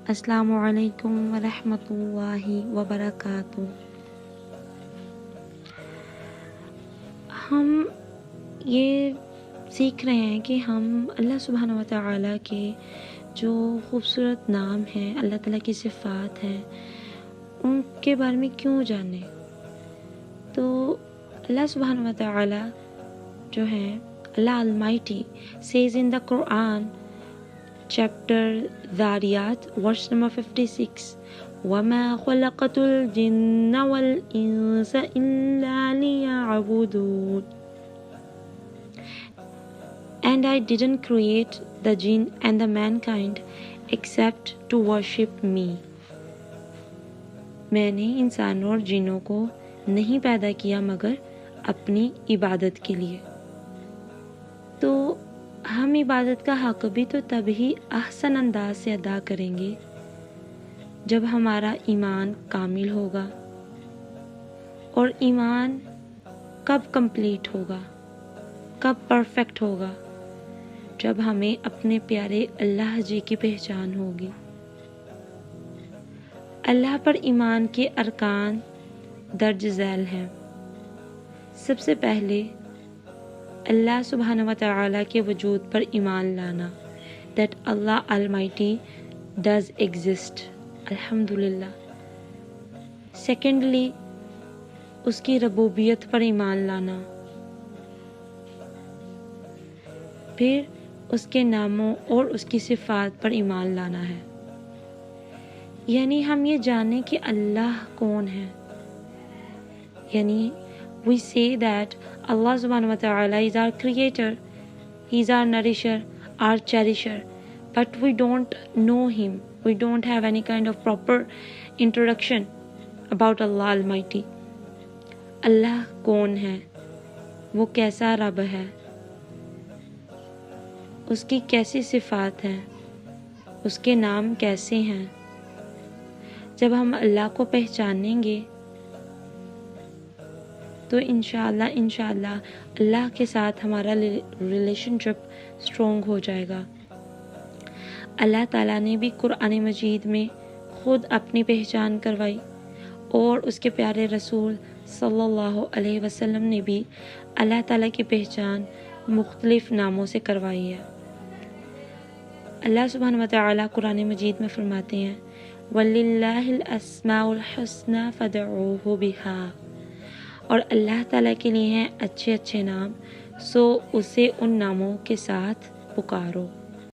السلام علیکم ورحمۃ اللہ وبرکاتہ۔ ہم یہ سیکھ رہے ہیں کہ ہم اللہ سبحانہ و تعالیٰ کے جو خوبصورت نام ہیں، اللہ تعالیٰ کی صفات ہیں، ان کے بارے میں کیوں جانیں۔ تو اللہ سبحانہ و تعالیٰ جو ہیں، اللہ almighty says in the Quran chapter Dhariyat verse number 56 وَمَا خَلَقْتُ الْجِنَّ وَالْإِنسَ إِلَّا لِيَعْبُدُونَ And I didn't create the jinn and the mankind except to worship me. میں نے انسانوں اور جنوں کو نہیں پیدا کیا مگر اپنی عبادت کے لیے۔ تو ہم عبادت کا حق بھی تو تبھی احسن انداز سے ادا کریں گے جب ہمارا ایمان کامل ہوگا۔ اور ایمان کب کمپلیٹ ہوگا، کب پرفیکٹ ہوگا؟ جب ہمیں اپنے پیارے اللہ جی کی پہچان ہوگی۔ اللہ پر ایمان کے ارکان درج ذیل ہیں۔ سب سے پہلے اللہ سبحانہ و تعالیٰ کے وجود پر ایمان لانا، that Allah Almighty does exist، الحمدللہ۔ سیکنڈلی اس کی ربوبیت پر ایمان لانا، پھر اس کے ناموں اور اس کی صفات پر ایمان لانا ہے۔ یعنی ہم یہ جانیں کہ اللہ کون ہے۔ یعنی we say that Allah subhanahu wa ta'ala is our creator, he is our nourisher, our cherisher, but we don't know him, we don't have any kind of proper introduction about Allah Almighty. اللہ کون ہے، وہ کیسا رب ہے، اس کی کیسی صفات ہیں، اس کے نام کیسے ہیں۔ جب ہم اللہ کو پہچانیں گے تو انشاءاللہ اللہ کے ساتھ ہمارا ریلیشن شپ اسٹرانگ ہو جائے گا۔ اللہ تعالیٰ نے بھی قرآن مجید میں خود اپنی پہچان کروائی، اور اس کے پیارے رسول صلی اللہ علیہ وسلم نے بھی اللہ تعالیٰ کی پہچان مختلف ناموں سے کروائی ہے۔ اللہ سبحانہ و تعالیٰ قرآن مجید میں فرماتے ہیں وَلِلَّهِ الْأَسْمَاءُ الْحُسْنَى فَادْعُوهُ بِهَا، اور اللہ تعالیٰ کے لیے ہیں اچھے اچھے نام، سو اسے ان ناموں کے ساتھ پکارو۔